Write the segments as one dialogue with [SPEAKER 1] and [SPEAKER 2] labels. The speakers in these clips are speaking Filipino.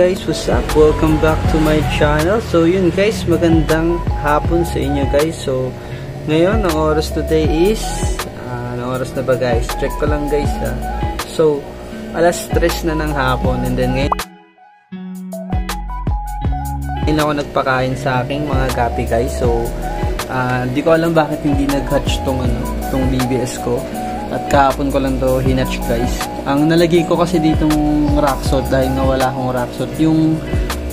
[SPEAKER 1] guys, what's up? Welcome back to my channel. So yun guys, magandang hapon sa inyo guys. So ngayon, ang oras today is anong oras na ba guys? Check ko lang guys ha. So alas 3 na ng hapon. And then ngayon ako nagpakain sa aking mga gapi guys. So di ko alam bakit hindi nag-hatch tong BBS ko. At kahapon ko lang to hinatch guys. Ang nalagay ko kasi ditong rock salt dahil nga wala akong rock salt. Yung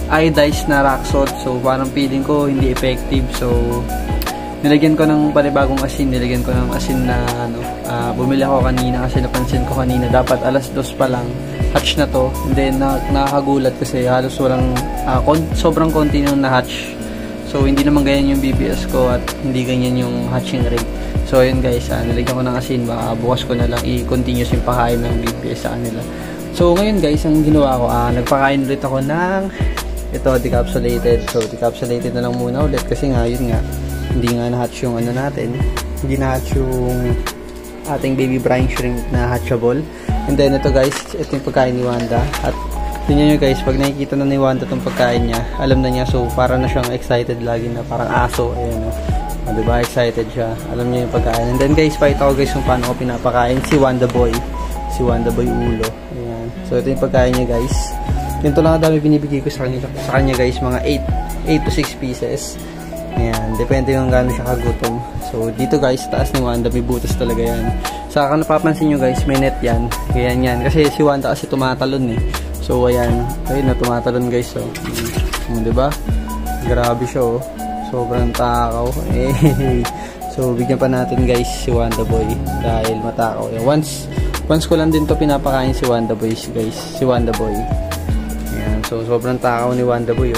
[SPEAKER 1] iodized na rock salt. So parang feeling ko hindi effective. So nilagyan ko ng panibagong asin. Nilagyan ko ng asin na bumili ako kanina kasi napansin ko kanina. Dapat alas 2 pa lang. Hatch na to. And then nakakagulat kasi halos walang sobrang konti nung na-hatch. So hindi naman ganyan yung BBS ko at hindi ganyan yung hatching rate. So ayun guys, nilagyan ko ng asin, bukas ko na lang i-continuous yung pakain ng BBS sa kanila. So ngayon guys, ang ginawa ko, nagpakain ulit ako ng ito, decapsulated. So decapsulated na lang muna ulit kasi nga, yun nga, hindi nga na-hatch yung natin, hindi na-hatch yung ating baby brine shrimp na hatchable. And then ito guys, ito yung pagkain ni Wanda. At tingnan nyo guys, pag nakikita na ni Wanda itong pagkain niya, alam na niya, so para na siyang excited lagi na parang aso, ayun diba, excited siya, alam niya yung pagkain. And then guys, pakita ko guys kung paano ko pinapakain si Wanda Boy Ulo. Ayan. So ito yung pagkain niya guys. Ganito lang dami binibigay ko sa kanya guys, mga 8 to 6 pieces. Ayan, depende yung gaano siya kagutom. So dito guys, taas ni Wanda may butas talaga yan. Saka napapansin nyo guys, may net yan. Ayan yan, kasi si Wanda kasi tumatalon So ayan, ayun na tumatalon guys. So diba, grabe siya sobrang takaw. So bigyan pa natin guys si Wanda Boy dahil matakaw. Once ko lang din to pinapakain si Wanda Boy guys, si Wanda Boy. Ayan, so sobrang takaw ni Wanda Boy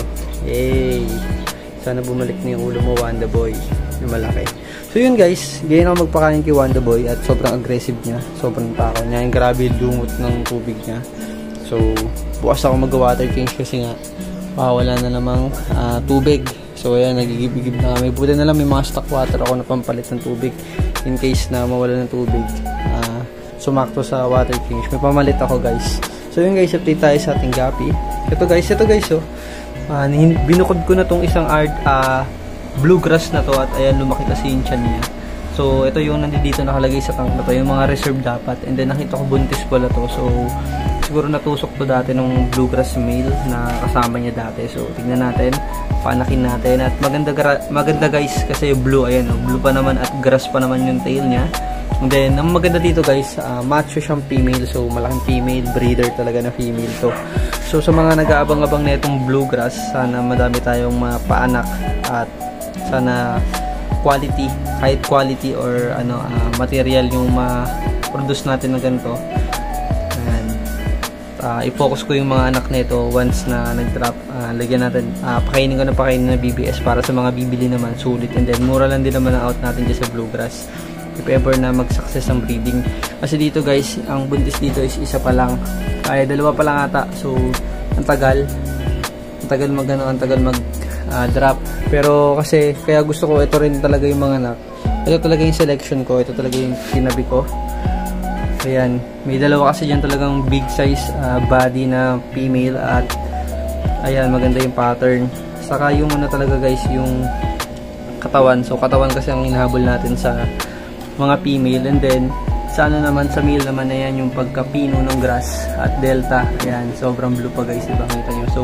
[SPEAKER 1] Sana bumalik na yung ulo mo Wanda Boy na malaki. So yun guys, ganyan ako magpakain kay Wanda Boy at sobrang aggressive niya, sobrang takaw niya, yung grabe lungot ng tubig niya. So bukas ako mag-water change kasi nga wala na namang tubig. So ayan, nagigibigib na kami. Buti na lang may mga stock water ako na pampalit ng tubig in case na mawala ng tubig. Sumakto sa water change. May pamalit ako guys. So yun guys, update tayo sa ating gapi. Ito guys binukod ko na tong isang bluegrass na to at ayan, lumaki kasi yung tiyan niya. So ito yung nandito nakalagay sa tank na to, yung mga reserve dapat. And then nakita ko buntis pala to. So siguro natusok to dati nung bluegrass male na kasama niya dati. So tignan natin, panakin natin. At maganda guys kasi blue, ayan blue pa naman at grass pa naman yung tail niya. And then ang maganda dito guys, macho siyang female. So malaking female, breeder talaga na female to. So sa mga nag-aabang-abang na itong bluegrass, sana madami tayong mapaanak at sana quality, kahit quality or material yung ma-produce natin na ganito. I-focus ko yung mga anak nito once na nag-drop. Lagyan natin, pakainin ko na BBS para sa mga bibili naman, sulit. And then mura lang din naman ang out natin dyan sa bluegrass if ever na mag-success ang breeding. Kasi dito guys, ang buntis dito is isa pa lang, ay dalawa pa lang ata. So ang tagal mag-drop. Pero kasi kaya gusto ko, ito rin talaga yung mga anak, ito talaga yung selection ko, ito talaga yung tinabi ko. Ayan, may dalawa kasi dyan talagang big size body na female at ayan, maganda yung pattern. Saka yung talaga guys, yung katawan. So katawan kasi ang hinahabol natin sa mga female. And then sa naman, sa male naman, ayan yung pagkapino ng grass at delta. Ayan, sobrang blue pa guys, diba? Kita nyo. So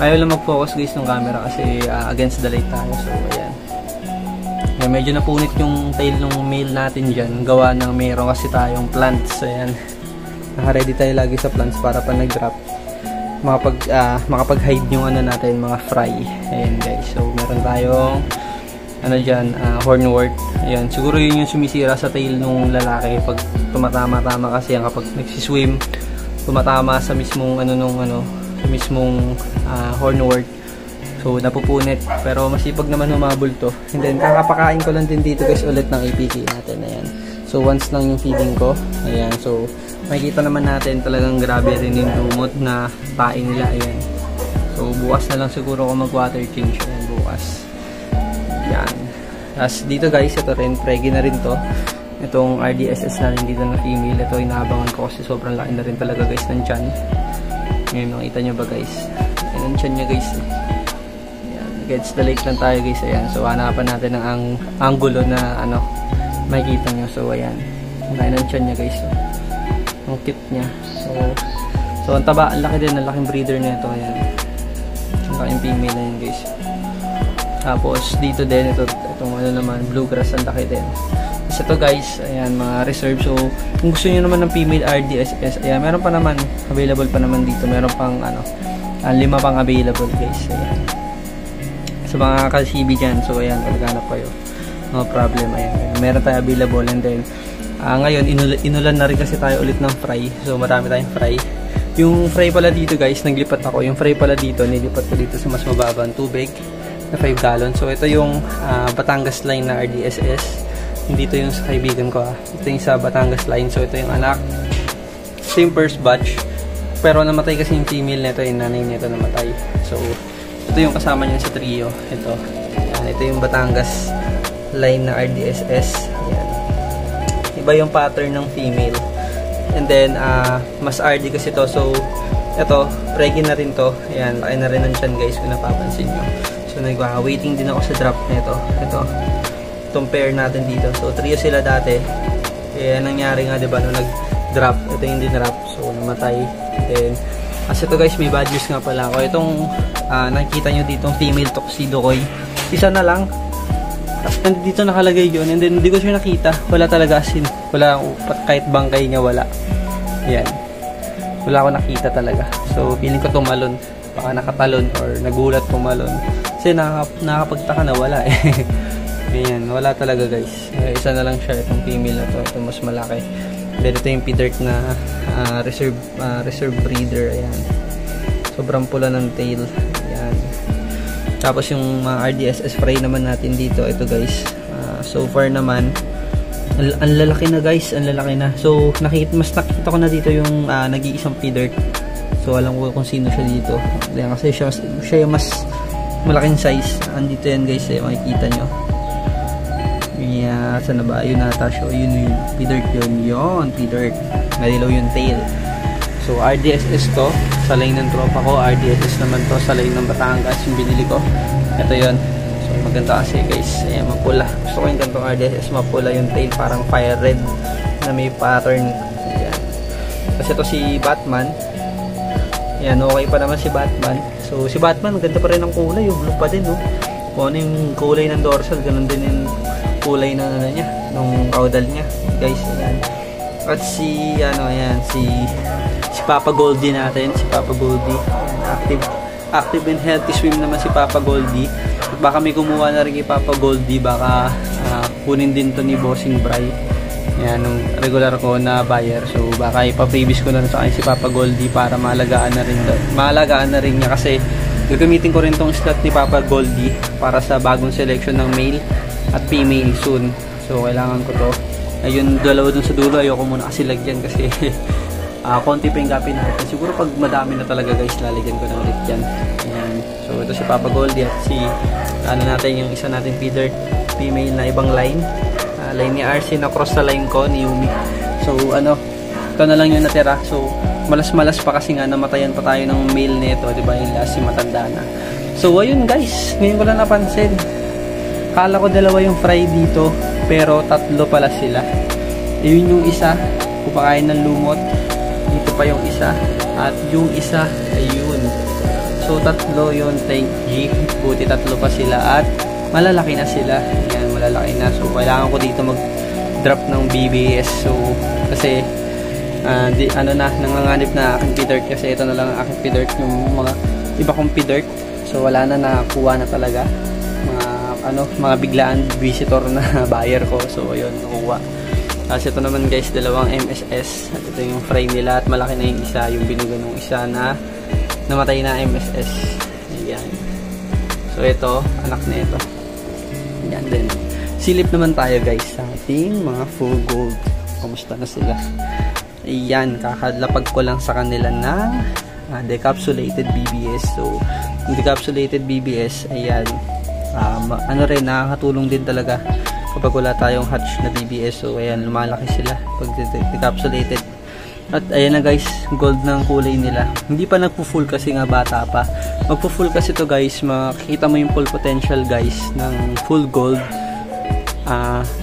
[SPEAKER 1] ayaw lang mag-focus guys ng camera kasi against the light tayo. So ayan. Ayan, medyo napunit yung tail ng male natin dyan. Gawa ng meron kasi tayong plants. Ayan. Naka-ready tayo lagi sa plants para pa nag-drop makapag-hide yung natin, mga fry. Ayan guys. So meron tayong dyan, hornwort. Ayan. Siguro yun yung sumisira sa tail ng lalaki pag tumatama-tama kasi yan kapag nagsiswim, tumatama sa mismong sa mismong hornwort. So napupunit, pero masipag naman humabol to. And then kakapakain ko lang din dito guys ulit ng APK natin. Ayan. So once lang yung feeding ko. Ayan. So makikita naman natin talagang grabe rin yung lumot na taing nila. Ayan. So bukas na lang siguro ako mag-water change. Ayan, bukas. Ayan. As dito guys, ito rin, pregi na rin to. Itong RDSS na rin dito na female. Ito inaabangan ko kasi sobrang laki na rin talaga guys ng tiyan. Ngayon makita nyo ba guys? ng tiyan niya guys. Ayan, against the lake lang tayo guys. Ayan, so hanapan natin ang angulo na ano, makikita nyo. So ayan, laki ng tiyan niya guys. Ang cute niya. So ang taba, ang laki din, ang laking breeder niya ito. Ayan, ang laking female na yan guys. Tapos dito din, itong ano naman, bluegrass, ang laki din. So ito guys, ayan, mga reserve. So kung gusto niyo naman ng female RDSS, ayan, meron pa naman, available pa naman dito. Meron pang ano, 5 pang available guys. Ayan. So mga ka-CB dyan, so ayan, talaga kayo. No problem, ayan. Meron tayo available, and then ngayon, inulan na rin kasi tayo ulit ng fry. So marami tayong fry. Yung fry pala dito guys, naglipat ako. Yung fry pala dito, nilipat ko dito sa mas mababang tubig na 5 gallon. So ito yung Batangas line na RDSS. Dito yung sa kaibigan ko. Ito yung sa Batangas line. So ito yung anak. Same first batch. Pero namatay kasi yung female nito. Yung nanay nito namatay. So ito yung kasama niya sa trio. Ito. Ayan, ito yung Batangas line na RDSS. Ayan. Iba yung pattern ng female. And then mas RD kasi to. So ito, preggy na rin to. Ayan, laki na rin ng tiyan guys kung napapansin nyo. So nag-waiting din ako sa drop nito. Ito. Itong pair natin dito. So, trio sila dati. Kaya nangyari nga, diba, nung nag-drop. Ito yung dinrop. So, namatay. Then, as ito guys, may bad news nga pala ako. Itong, nakikita nyo dito, female tuxedo koi. Isa na lang. Tapos, dito nakalagay yun. And then, hindi ko siya nakita. Wala talaga asin. Wala, kahit bangkay niya, wala. Ayan. Wala ako nakita talaga. So, feeling ko tumalon. Baka nakatalon or nagulat tumalon. Kasi, nakakapagtaka na wala eh. Ayan, wala talaga guys. Isa na lang siya, itong female na to. Ito mas malaki. Then ito yung P-Dirt na reserve breeder. Ayan. Sobrang pula ng tail. Ayan. Tapos yung RDSS fry naman natin dito. Ito guys. So far naman, ang lalaki na guys. Ang lalaki na. So mas nakita ko na dito yung nag-iisang P-Dirt. So alam ko kung sino siya dito. Ayan, kasi siya yung mas malaking size. Andito yan guys. Makikita nyo. Yeah, saan na ba? Yun nata siya. Yun yung P-Dirt yun. Yun, P-Dirt. Nadilaw yung tail. So, RDSS to. Sa line ng tropa ko. RDSS naman to. Sa line ng Batangas. Yung binili ko. Ito yun. So, maganda kasi guys. Ayan, mapula. Gusto ko yung gantong RDSS. Mapula yung tail. Parang fire red na may pattern. Ayan. Kasi ito si Batman. Ayan, okay pa naman si Batman. So, si Batman, ganda pa rin ang kulay. Yung blue pa din, no? Kung ano yung kulay ng dorsal, ganun din yung kulay ng ano niya, nung caudal niya guys. Ayan. At si ayan, si Papa Goldie natin, si Papa Goldie. Active and healthy swim naman si Papa Goldie. At baka may kumuha na rin kay Papa Goldie, baka kunin din to ni Bossing Bry. Ayan, nung regular ko na buyer. So baka ipa-previous ko na sa akin si Papa Goldie para maalagaan na rin doon. Maalagaan na rin niya kasi gagamitin ko rin tong slot ni Papa Goldie para sa bagong selection ng male at female soon. So kailangan ko to. Ayun, dalawa dun sa dulo, ayoko muna kasi lagyan kasi konti pa yung gapin natin. Siguro pag madami na talaga guys, lalagyan ko na ulit yan. Ayan. So ito si Papa Goldie at si natin yung isa natin P-Dirt female na ibang line. Line ni RC na cross sa line ko ni Yumi. So ito na lang yung natira. So malas-malas pa kasi nga namatayan pa tayo ng male nito, di ba? Yung last si matanda na. So ayun guys, ngayon ko lang napansin. Kala ko dalawa yung fry dito, pero tatlo pala sila. Yun yung isa, kumakain ng lumot. Dito pa yung isa. At yung isa, ayun. So tatlo yun, thank G. Buti tatlo pa sila. At malalaki na sila. Yan, malalaki na. So kailangan ko dito mag-drop ng BBS. So, kasi, nanganganib na aking P-Dirt. Kasi ito na lang ang aking P-Dirt. Yung mga iba kong P-Dirt. So wala na, nakakuha na talaga. Mga biglaan visitor na buyer ko. So ayun, nakuha. Kasi ito naman guys, dalawang MSS. At ito yung fry nila at malaki na yung isa, yung binuga ng isa na namatay na MSS. Ayan. So ito, anak na ito. Ayan din. Silip naman tayo guys sa ating mga full gold. Kumusta na sila? Ayan, kakadlapag ko lang sa kanila ng decapsulated BBS. So yung decapsulated BBS, ayan, rin, nakakatulong din talaga kapag wala tayong hatch na BBS. So ayan, lumalaki sila pag decapsulated. At ayan na guys, gold ng kulay nila. Hindi pa nagpo-full kasi nga bata pa. Magpo-full kasi to guys, makikita mo yung full potential guys ng full gold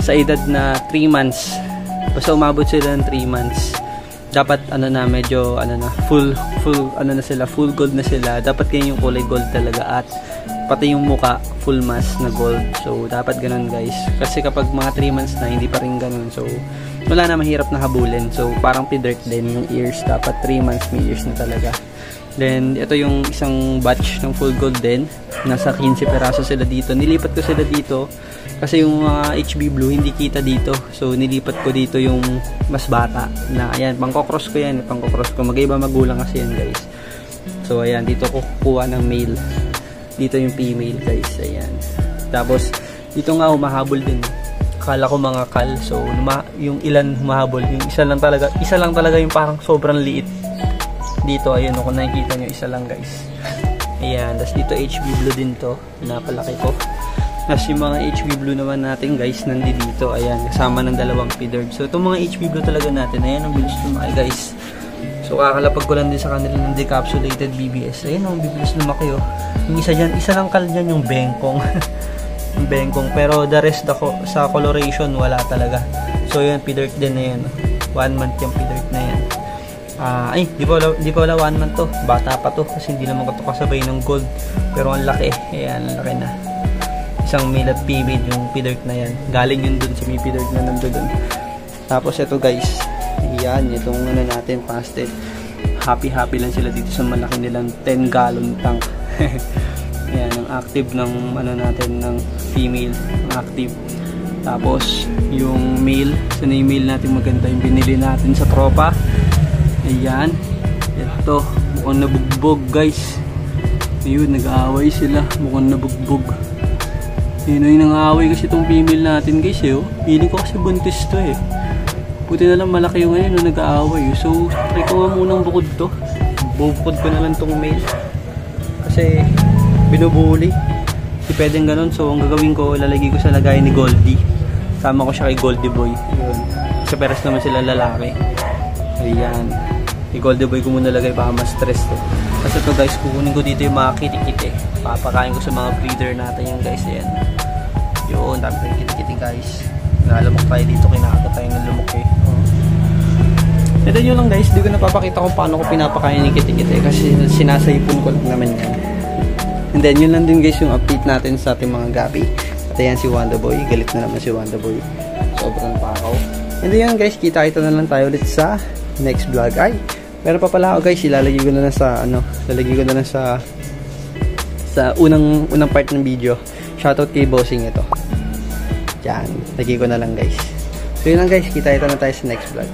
[SPEAKER 1] sa edad na 3 months. Basta umabot sila ng 3 months. Dapat ano na, medyo ano na, full ano na sila, full gold na sila. Dapat ganyan yung kulay gold talaga, at pati yung muka full mass na gold. So dapat ganun guys. Kasi kapag mga 3 months na hindi pa rin ganun, so wala na, mahirap na habulin. So parang p-dirt din yung ears, dapat 3 months may ears na talaga. Then ito yung isang batch ng full gold din, nasa 15 peraso sila dito. Nilipat ko sila dito kasi yung mga HB Blue hindi kita dito, so nilipat ko dito yung mas bata na, ayan, pangko-cross ko yan, pangko-cross ko, mag-iba magulang kasi yan guys. So ayan, dito ko kukuha ng male, dito yung female guys, ayan. Tapos dito nga humahabol din, akala ko mga kal, so yung ilan humahabol, yung isa lang talaga yung parang sobrang liit dito. Ayun, kung nakikita nyo, isa lang guys, ayan. Tapos dito HB Blue din to, napalaki ko. Tapos yung mga HB Blue naman natin guys, nandito, ayan, kasama ng dalawang p-dirt. So itong mga HB Blue talaga natin, ayan, ang bilis lumaki guys. So kakalapag ko lang din sa kanila ng decapsulated BBS. Ayan, ang bilis lumaki oh. Yung isa dyan, isa lang kal dyan yung bengkong. Yung bengkong, pero the rest ako sa coloration wala talaga. So yun, p-dirt din na yan. 1 month yung p-dirt na yan. Ay, di pa wala 1 month to. Bata pa to kasi hindi naman ko to kasabay ng gold. Pero ang laki, ayan, ang laki na. Isang male at female yung p-dirt na yan. Galing yun dun sa may p-dirt na nandun dun. Tapos ito guys, yan, itong ano natin, pastel. Happy lang sila dito sa malaki nilang 10 gallon tank. Yan, ang active ng ano natin, ng female, active. Tapos yung male, sana yung male natin maganda, yung binili natin sa tropa. Ayan, ito, mukhang nabugbog guys. Ayun, nag-aaway sila, mukhang nabugbog. Yun yung nang-aaway kasi itong female natin guys eh. Oh. Feeling ko kasi buntis to eh. Buti na lang malaki yung ngayon nung nag-aaway. So try ko nga munang bukod to. Bukod ko na lang itong male. Kasi binubuli. Hindi pwedeng ganun. So ang gagawin ko, lalagay ko sa lagay ni Goldie. Sama ko siya kay Goldie Boy. Yun. Kasi peres naman sila lalaki. Ayan. Kay Goldie Boy ko muna lagay, baka mas stress to. Kasi ito guys, kukunin ko dito yung mga kitikiti. Papakain ko sa mga breeder natin yan guys. Ayan. Yun, dami ko yung kitikiti guys. Nalamok tayo dito, kinakata tayo ng lumok eh. Ito yun lang guys, di ko napapakita kung paano ko pinapakain yung kitikiti kasi sinasayipon ko lang naman yan. And then yun lang din guys yung update natin sa ating mga gabi. At ayan si Wanda Boy, galit na naman si Wanda Boy. Sobrang pakaw. And then yun guys, kita-kita na lang tayo ulit sa next vlog. Ay, pero pa pala ako guys, ilalagay ko na lang sa lalagay ko na lang sa unang part ng video. Shoutout kay Bossing ito. Yan, lagay ko na lang guys. So yun lang guys, kita-kita na tayo sa next vlog.